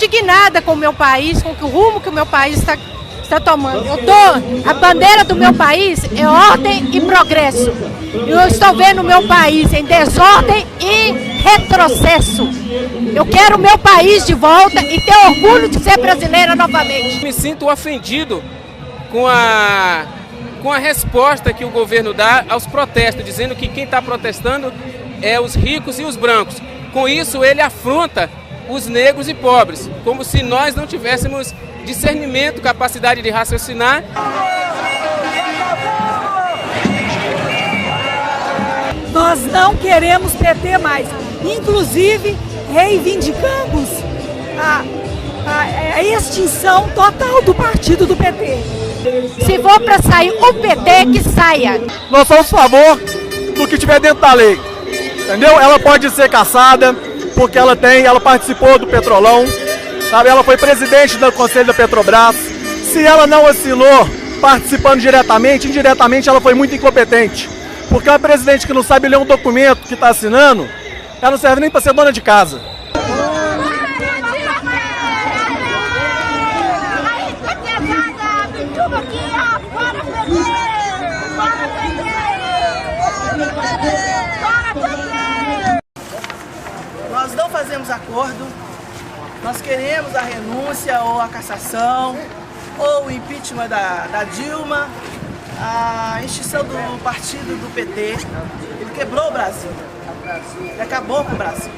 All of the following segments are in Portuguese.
indignada com o meu país, com o rumo que o meu país está tomando. A bandeira do meu país é ordem e progresso. Eu estou vendo o meu país em desordem e retrocesso. Eu quero o meu país de volta e ter orgulho de ser brasileira novamente. Me sinto ofendido com a resposta que o governo dá aos protestos, dizendo que quem está protestando é os ricos e os brancos. Com isso, ele afronta os negros e pobres, como se nós não tivéssemos discernimento, capacidade de raciocinar. Nós não queremos PT mais. Inclusive, reivindicamos a extinção total do partido do PT. Se for para sair o PT, que saia. Nós somos a favor do que tiver dentro da lei, entendeu? Ela pode ser cassada, porque ela participou do Petrolão, sabe? Ela foi presidente do Conselho da Petrobras. Se ela não assinou participando diretamente, indiretamente ela foi muito incompetente. Porque uma presidente que não sabe ler um documento que está assinando, ela não serve nem para ser dona de casa. Nós não fazemos acordo, nós queremos a renúncia ou a cassação, ou o impeachment da Dilma, a extinção do partido do PT. Ele quebrou o Brasil, ele acabou com o Brasil.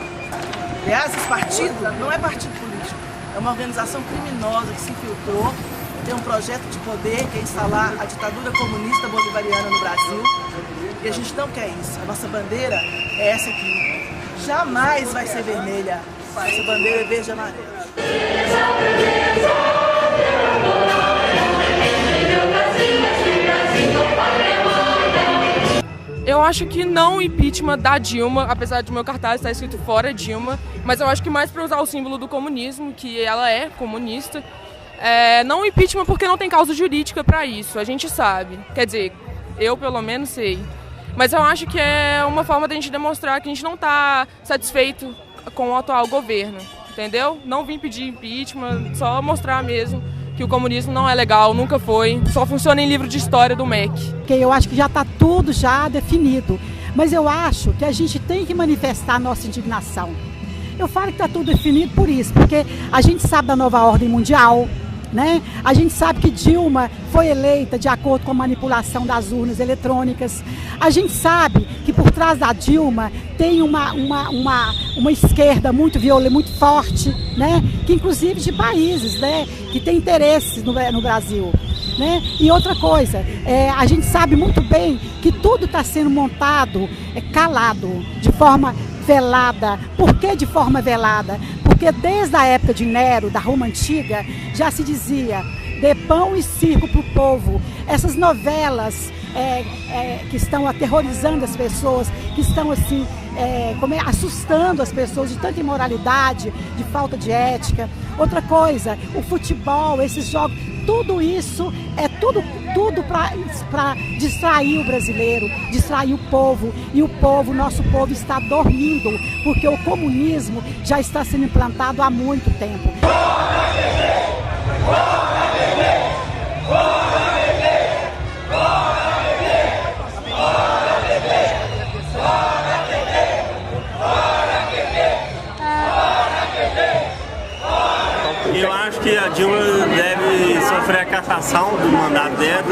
Aliás, esse partido não é partido político, é uma organização criminosa que se infiltrou, tem um projeto de poder que é instalar a ditadura comunista bolivariana no Brasil, e a gente não quer isso. A nossa bandeira é essa aqui. Jamais vai ser vermelha, essa bandeira é verde e amarela. Eu acho que não o impeachment da Dilma, apesar de meu cartaz estar escrito fora Dilma, mas eu acho que mais para usar o símbolo do comunismo, que ela é comunista. Não o impeachment porque não tem causa jurídica para isso, a gente sabe. Quer dizer, eu pelo menos sei. Mas eu acho que é uma forma de a gente demonstrar que a gente não está satisfeito com o atual governo, entendeu? Não vim pedir impeachment, só mostrar mesmo que o comunismo não é legal, nunca foi, só funciona em livro de história do MEC. Eu acho que já está tudo já definido, mas eu acho que a gente tem que manifestar a nossa indignação. Eu falo que está tudo definido por isso, porque a gente sabe da nova ordem mundial, né? A gente sabe que Dilma foi eleita de acordo com a manipulação das urnas eletrônicas. A gente sabe que por trás da Dilma tem uma esquerda muito violenta, muito forte, né? Que inclusive de países, né? Que tem interesses no Brasil. Né? E outra coisa, a gente sabe muito bem que tudo está sendo montado calado, de forma velada. Por que de forma velada? Porque desde a época de Nero, da Roma Antiga, já se dizia: dê pão e circo para o povo. Essas novelas que estão aterrorizando as pessoas, que estão assim, assustando as pessoas de tanta imoralidade, de falta de ética. Outra coisa, o futebol, esses jogos, tudo isso é tudo para distrair o brasileiro, distrair o povo. E o povo, nosso povo está dormindo, porque o comunismo já está sendo implantado há muito tempo. Eu acho que a Dilma deve sofrer a cassação do mandato dela,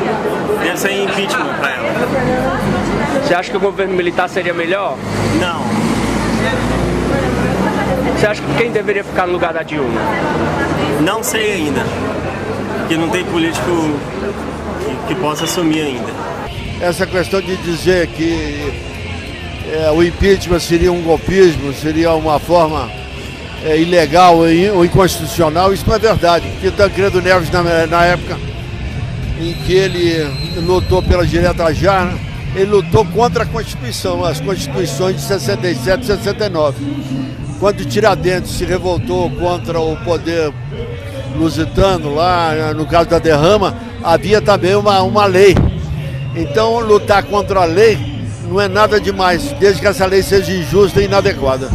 deve ser impeachment para ela. Você acha que o governo militar seria melhor? Não. Você acha que quem deveria ficar no lugar da Dilma? Não sei ainda, porque não tem político que possa assumir ainda. Essa questão de dizer que o impeachment seria um golpismo, seria uma forma ilegal ou inconstitucional, isso não é verdade, porque Tancredo Neves, na época em que ele lutou pela direta já, ele lutou contra a Constituição, as Constituições de 67 e 69. Quando Tiradentes se revoltou contra o poder lusitano, lá no caso da derrama, havia também uma lei. Então, lutar contra a lei não é nada demais, desde que essa lei seja injusta e inadequada.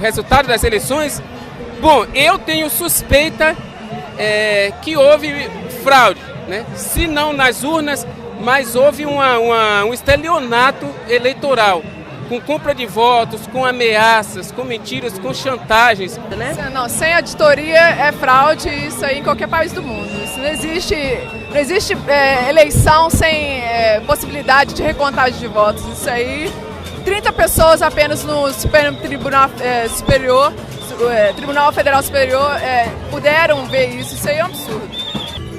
resultado das eleições, bom, eu tenho suspeita que houve fraude, né? Se não nas urnas, mas houve um estelionato eleitoral, com compra de votos, com ameaças, com mentiras, com chantagens. Não, sem auditoria é fraude, isso aí em qualquer país do mundo. Isso não existe eleição sem possibilidade de recontagem de votos. Isso aí, 30 pessoas apenas no Tribunal Federal Superior puderam ver isso. Isso aí é um absurdo.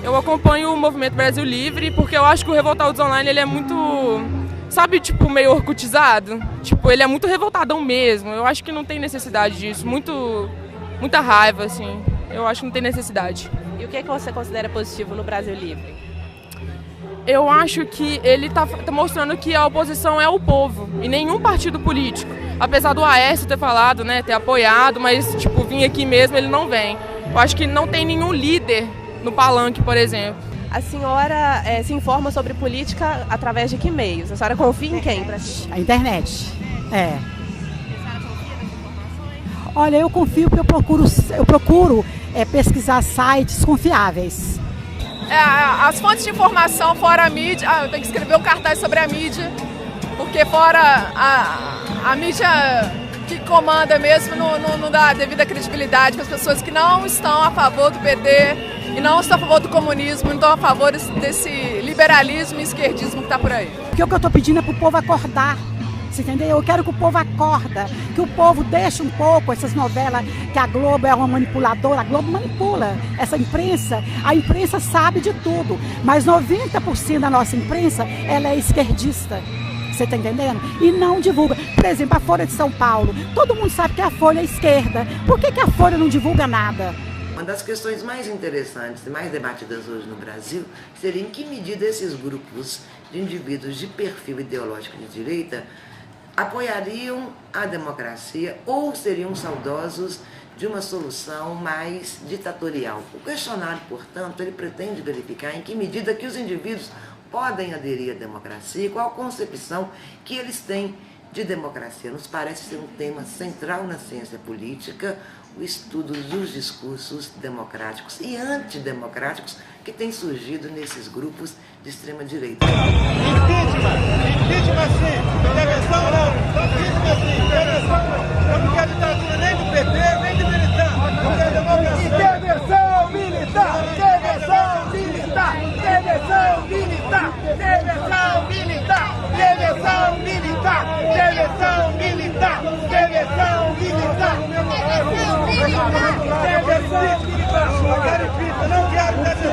Eu acompanho o Movimento Brasil Livre porque eu acho que o Revoltados Online ele é muito, sabe, tipo, meio orcutizado. Tipo, ele é muito revoltadão mesmo. Eu acho que não tem necessidade disso. Muita raiva, assim. Eu acho que não tem necessidade. E o que você considera positivo no Brasil Livre? Eu acho que ele tá mostrando que a oposição é o povo e nenhum partido político. Apesar do Aécio ter falado, né, ter apoiado, mas, tipo, vir aqui mesmo, ele não vem. Eu acho que não tem nenhum líder no palanque, por exemplo. A senhora se informa sobre política através de que meios? A senhora confia em quem? A internet. Olha, eu confio porque eu procuro pesquisar sites confiáveis. As fontes de informação fora a mídia, eu tenho que escrever um cartaz sobre a mídia, porque fora a mídia que comanda mesmo não dá devida credibilidade para as pessoas que não estão a favor do PT e não estão a favor do comunismo, não estão a favor desse liberalismo e esquerdismo que está por aí. Porque o que eu estou pedindo é para o povo acordar. Você entendeu? Eu quero que o povo acorda, que o povo deixe um pouco essas novelas que a Globo é uma manipuladora. A Globo manipula essa imprensa. A imprensa sabe de tudo, mas 90% da nossa imprensa ela é esquerdista. Você está entendendo? E não divulga. Por exemplo, a Folha de São Paulo. Todo mundo sabe que a Folha é esquerda. Por que a Folha não divulga nada? Uma das questões mais interessantes e mais debatidas hoje no Brasil seria em que medida esses grupos de indivíduos de perfil ideológico de direita apoiariam a democracia ou seriam saudosos de uma solução mais ditatorial. O questionário, portanto, ele pretende verificar em que medida que os indivíduos podem aderir à democracia e qual a concepção que eles têm de democracia. Nos parece ser um tema central na ciência política, o estudo dos discursos democráticos e antidemocráticos que têm surgido nesses grupos de extrema-direita. Impeachment sim, intervenção não, impeachment sim, intervenção não. Eu não quero ditadura nem do PT, nem do militar. Eu quero democracia. Intervenção militar, intervenção militar, intervenção militar, intervenção militar, intervenção militar, intervenção militar, intervenção militar, intervenção militar. Eu quero impeachment, eu não quero intervenção.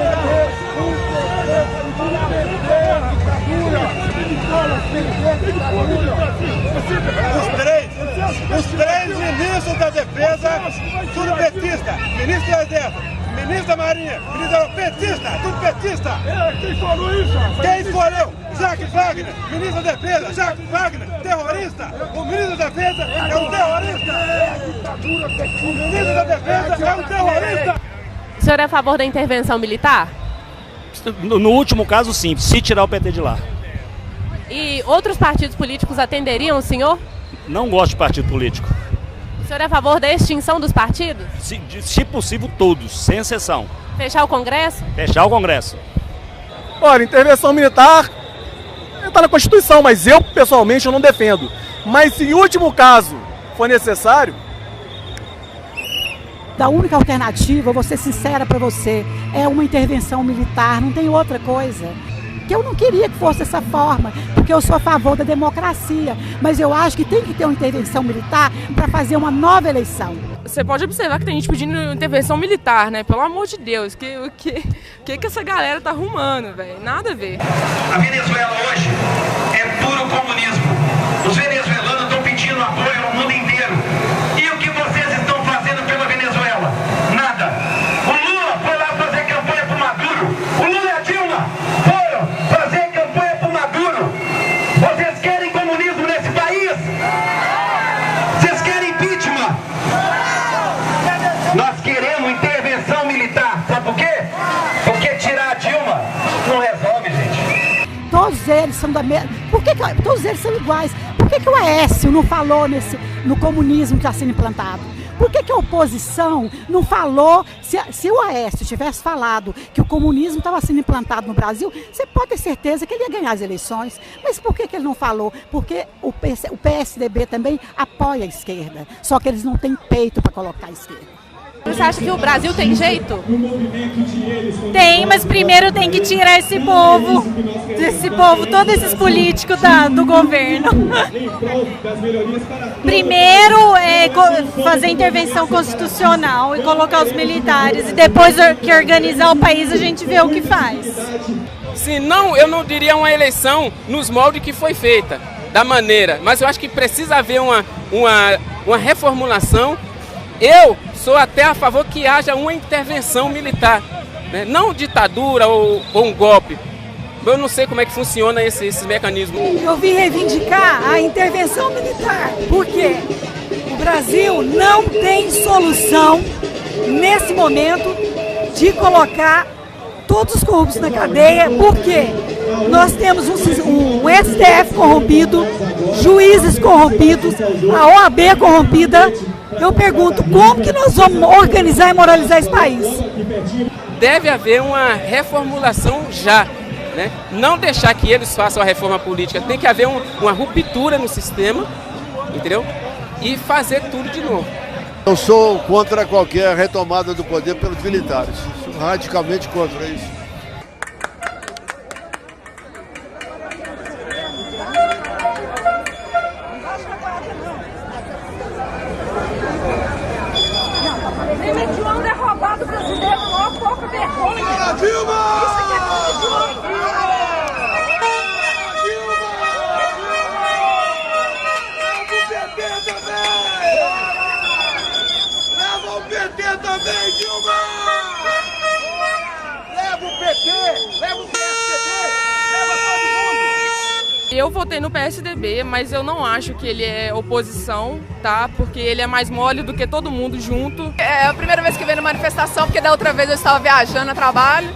Os três ministros da defesa, tudo petista, ministro do Exército, ministro da Marinha, ministro petista, tudo petista. Quem falou isso? Quem escolheu? Jacques Wagner, ministro da Defesa, Jacques Wagner, terrorista. O ministro da Defesa é um terrorista. O ministro da Defesa é um terrorista. O senhor é a favor da intervenção militar? No último caso, sim, se tirar o PT de lá. E outros partidos políticos atenderiam o senhor? Não gosto de partido político. O senhor é a favor da extinção dos partidos? Se possível, todos, sem exceção. Fechar o Congresso? Fechar o Congresso. Olha, intervenção militar está na Constituição, mas eu, pessoalmente, eu não defendo. Mas se em último caso for necessário... A única alternativa, vou ser sincera para você, é uma intervenção militar, não tem outra coisa. Que eu não queria que fosse dessa forma, porque eu sou a favor da democracia, mas eu acho que tem que ter uma intervenção militar para fazer uma nova eleição. Você pode observar que tem gente pedindo intervenção militar, né? Pelo amor de Deus, o que essa galera tá arrumando, velho? Nada a ver. A Venezuela hoje é puro comunismo. Os venezuelanos estão pedindo apoio ao mundo inteiro. E o que vocês estão fazendo pela Venezuela? Nada. O Lula foi lá fazer campanha pro Maduro. O Lula e a Dilma foram fazer campanha pro Maduro. Vocês querem comunismo nesse país? Vocês querem impeachment? Nós queremos intervenção militar. Sabe por quê? Porque tirar a Dilma não resolve, gente. Todos eles são da mesma... Todos eles são iguais. Por que o Aécio não falou no comunismo que está sendo implantado? Por que a oposição não falou? Se o Aécio tivesse falado que o comunismo estava sendo implantado no Brasil, você pode ter certeza que ele ia ganhar as eleições. Mas por que ele não falou? Porque o PSDB também apoia a esquerda, só que eles não têm peito para colocar a esquerda. Você acha que o Brasil tem jeito? Tem, mas primeiro tem que tirar esse povo, todos esses políticos do governo. Primeiro fazer intervenção constitucional e colocar os militares, e depois que organizar o país a gente vê o que faz. Se não, eu não diria uma eleição nos moldes que foi feita, da maneira, mas eu acho que precisa haver uma reformulação. Eu sou até a favor que haja uma intervenção militar, né? Não ditadura ou um golpe. Eu não sei como é que funciona esses mecanismos. Eu vim reivindicar a intervenção militar, porque o Brasil não tem solução, nesse momento, de colocar todos os corruptos na cadeia, porque nós temos um STF corrompido, juízes corrompidos, a OAB corrompida. Eu pergunto, como que nós vamos organizar e moralizar esse país? Deve haver uma reformulação já, né? Não deixar que eles façam a reforma política. Tem que haver uma ruptura no sistema, entendeu? E fazer tudo de novo. Eu sou contra qualquer retomada do poder pelos militares. Sou radicalmente contra isso. Eu votei no PSDB, mas eu não acho que ele é oposição, tá? Porque ele é mais mole do que todo mundo junto. É a primeira vez que venho na manifestação, porque da outra vez eu estava viajando a trabalho.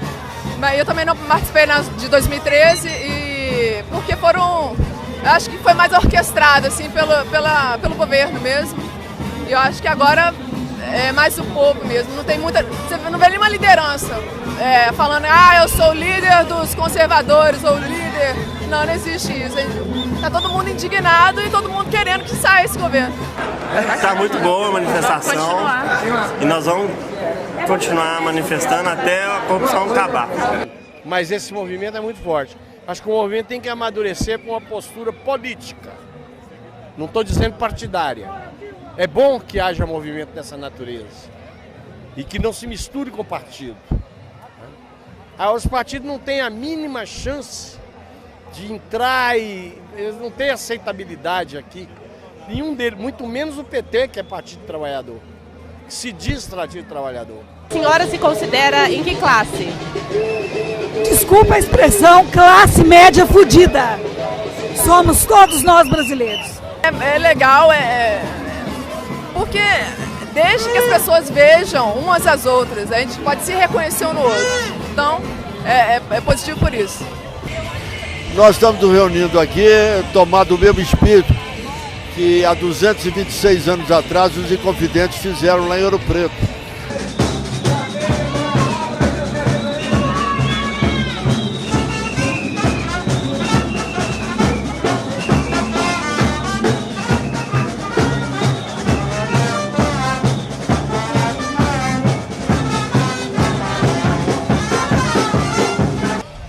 Mas eu também não participei de 2013 e porque eu acho que foi mais orquestrado assim pelo governo mesmo. E eu acho que agora é mais o povo mesmo. Não tem muita, você não vê nenhuma liderança falando, eu sou o líder dos conservadores ou o líder. Não existe isso. Tá todo mundo indignado e todo mundo querendo que saia esse governo. Está muito boa a manifestação e nós vamos continuar manifestando até a corrupção acabar. Mas esse movimento é muito forte. Acho que o movimento tem que amadurecer com uma postura política. Não estou dizendo partidária. É bom que haja movimento dessa natureza e que não se misture com o partido. Os partidos não têm a mínima chance de entrar eles não têm aceitabilidade aqui. Nenhum deles, muito menos o PT, que é Partido Trabalhador, que se diz Partido Trabalhador. A senhora se considera em que classe? Desculpa a expressão, classe média fudida. Somos todos nós brasileiros. É legal, porque deixa que as pessoas vejam umas às outras, a gente pode se reconhecer um no outro. Então, é positivo por isso. Nós estamos nos reunindo aqui, tomado o mesmo espírito que há 226 anos atrás os Inconfidentes fizeram lá em Ouro Preto.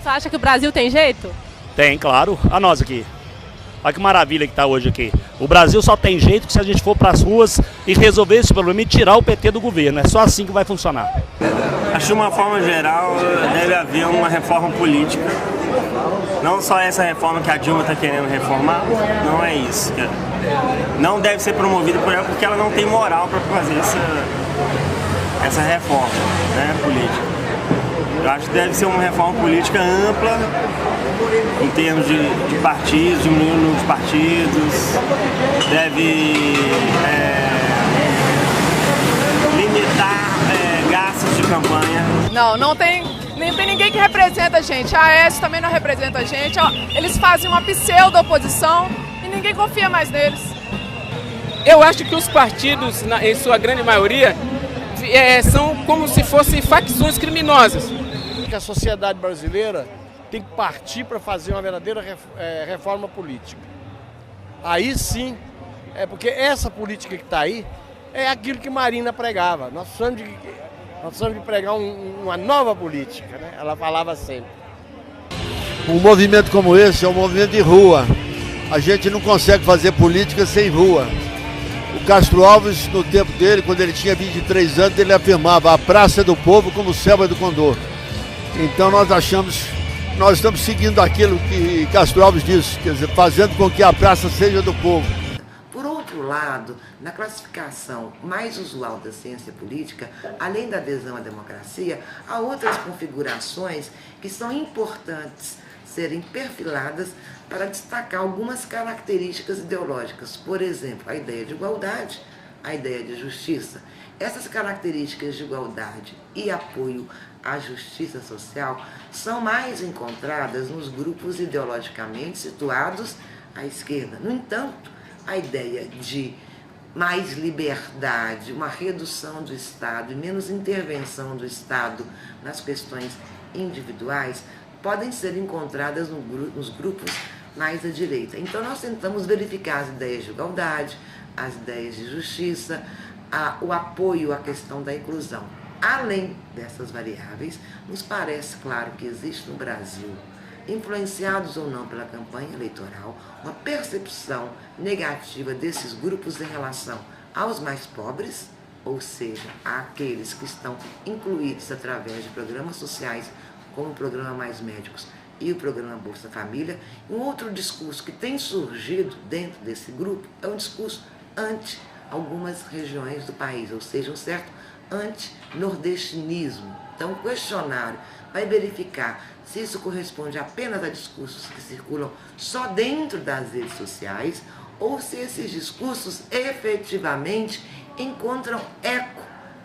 Você acha que o Brasil tem jeito? Tem, claro. A nós aqui. Olha que maravilha que está hoje aqui. O Brasil só tem jeito que se a gente for para as ruas e resolver esse problema e tirar o PT do governo. É só assim que vai funcionar. Acho que de uma forma geral deve haver uma reforma política. Não só essa reforma que a Dilma está querendo reformar, não é isso. Não deve ser promovida por ela porque ela não tem moral para fazer essa reforma, né, política. Eu acho que deve ser uma reforma política ampla, em termos de partidos, diminuir o número de partidos, deve limitar gastos de campanha. Não tem ninguém que representa a gente. A AES também não representa a gente. Eles fazem uma pseudo-oposição e ninguém confia mais neles. Eu acho que os partidos, em sua grande maioria, são como se fossem facções criminosas. A sociedade brasileira tem que partir para fazer uma verdadeira reforma política. Aí sim, porque essa política que está aí é aquilo que Marina pregava. Nós precisamos de pregar uma nova política, né? Ela falava sempre. Um movimento como esse é um movimento de rua. A gente não consegue fazer política sem rua. O Castro Alves, no tempo dele, quando ele tinha 23 anos, ele afirmava: a praça é do povo como o céu é do condor. Então nós estamos seguindo aquilo que Castro Alves disse, quer dizer, fazendo com que a praça seja do povo. Por outro lado, na classificação mais usual da ciência política, além da adesão à democracia, há outras configurações que são importantes serem perfiladas para destacar algumas características ideológicas. Por exemplo, a ideia de igualdade, a ideia de justiça. Essas características de igualdade e apoio à justiça social são mais encontradas nos grupos ideologicamente situados à esquerda. No entanto, a ideia de mais liberdade, uma redução do Estado e menos intervenção do Estado nas questões individuais podem ser encontradas nos grupos mais à direita. Então nós tentamos verificar as ideias de igualdade, as ideias de justiça, o apoio à questão da inclusão. Além dessas variáveis, nos parece claro que existe no Brasil, influenciados ou não pela campanha eleitoral, uma percepção negativa desses grupos em relação aos mais pobres, ou seja, àqueles que estão incluídos através de programas sociais, como o Programa Mais Médicos e o Programa Bolsa Família. Um outro discurso que tem surgido dentro desse grupo é um discurso anti algumas regiões do país, ou seja, um certo anti-nordestinismo. Então, o questionário vai verificar se isso corresponde apenas a discursos que circulam só dentro das redes sociais ou se esses discursos efetivamente encontram eco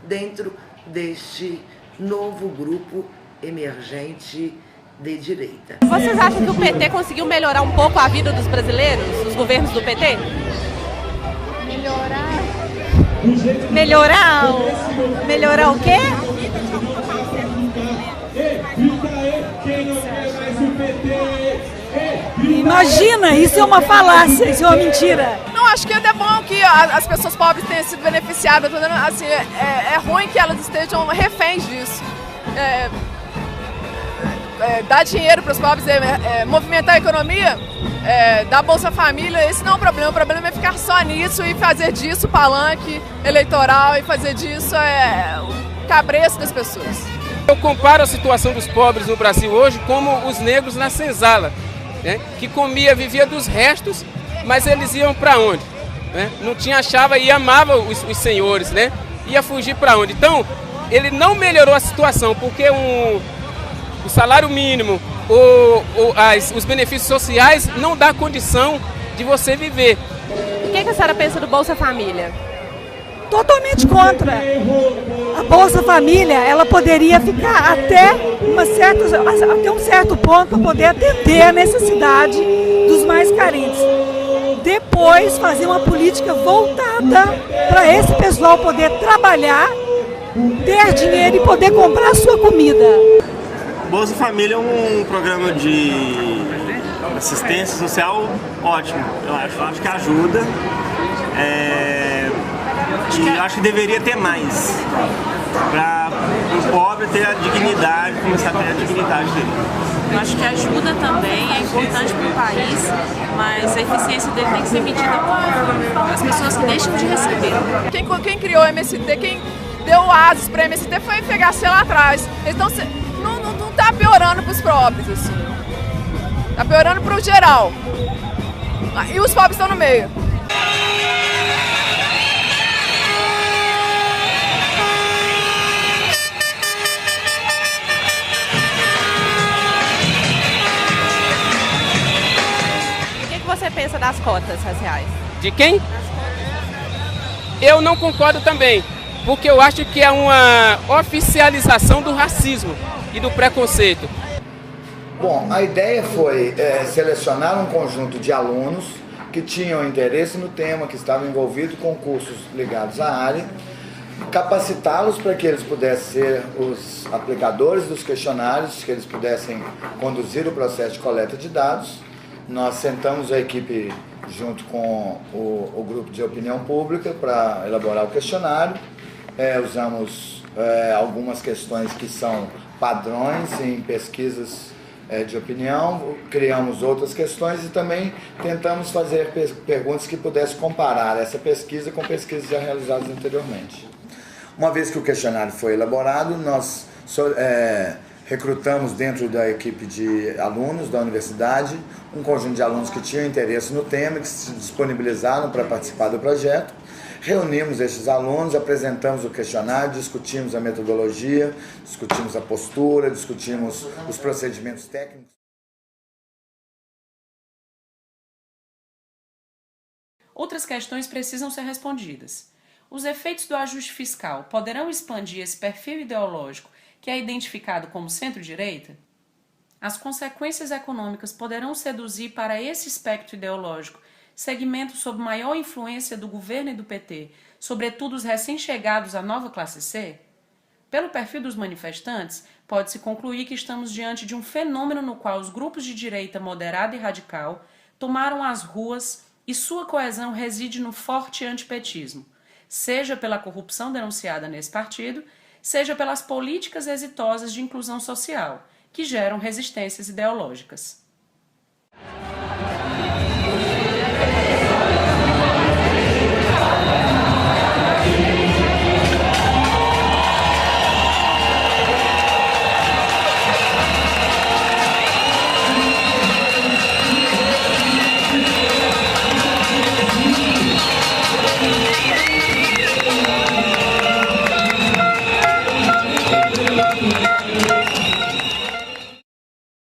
dentro deste novo grupo emergente de direita. Vocês acham que o PT conseguiu melhorar um pouco a vida dos brasileiros, os governos do PT? Melhorar o quê? Imagina, isso é uma falácia, isso é uma mentira. Não, acho que é bom que as pessoas pobres tenham sido beneficiadas. Assim, é ruim que elas estejam reféns disso. Dar dinheiro para os pobres, movimentar a economia, dar Bolsa Família, esse não é o problema é ficar só nisso e fazer disso palanque eleitoral e fazer disso o cabresto das pessoas. Eu comparo a situação dos pobres no Brasil hoje como os negros na senzala, né? Que vivia dos restos, mas eles iam para onde? Né? Não tinha chave e amava os senhores, né? Ia fugir para onde? Então, ele não melhorou a situação, porque o salário mínimo, os benefícios sociais não dá condição de você viver. O que a senhora pensa do Bolsa Família? Totalmente contra. A Bolsa Família, ela poderia ficar até um certo ponto para poder atender a necessidade dos mais carentes. Depois, fazer uma política voltada para esse pessoal poder trabalhar, ter dinheiro e poder comprar a sua comida. Bolsa Família é um programa de assistência social ótimo, eu acho que ajuda. E acho que deveria ter mais, para o pobre ter a dignidade, começar a ter a dignidade dele. Eu acho que ajuda também, é importante para o país, mas a eficiência dele tem que ser medida por as pessoas que deixam de receber. Quem criou o MST, quem deu asas para o MST foi o FHC lá atrás. Então não está piorando para os pobres, assim. Está piorando para o geral. E os pobres estão no meio. Você pensa das cotas raciais? De quem? Eu não concordo também, porque eu acho que é uma oficialização do racismo e do preconceito. Bom, a ideia foi selecionar um conjunto de alunos que tinham interesse no tema, que estavam envolvidos com cursos ligados à área, capacitá-los para que eles pudessem ser os aplicadores dos questionários, que eles pudessem conduzir o processo de coleta de dados. Nós sentamos a equipe junto com o grupo de opinião pública para elaborar o questionário. Usamos algumas questões que são padrões em pesquisas de opinião, criamos outras questões e também tentamos fazer perguntas que pudessem comparar essa pesquisa com pesquisas já realizadas anteriormente. Uma vez que o questionário foi elaborado, nós recrutamos dentro da equipe de alunos da universidade um conjunto de alunos que tinham interesse no tema, que se disponibilizaram para participar do projeto. Reunimos esses alunos, apresentamos o questionário, discutimos a metodologia, discutimos a postura, discutimos os procedimentos técnicos. Outras questões precisam ser respondidas. Os efeitos do ajuste fiscal poderão expandir esse perfil ideológico que é identificado como centro-direita? As consequências econômicas poderão seduzir para esse espectro ideológico segmentos sob maior influência do governo e do PT, sobretudo os recém-chegados à nova classe C? Pelo perfil dos manifestantes, pode-se concluir que estamos diante de um fenômeno no qual os grupos de direita moderada e radical tomaram as ruas e sua coesão reside no forte antipetismo, seja pela corrupção denunciada nesse partido, seja pelas políticas exitosas de inclusão social, que geram resistências ideológicas.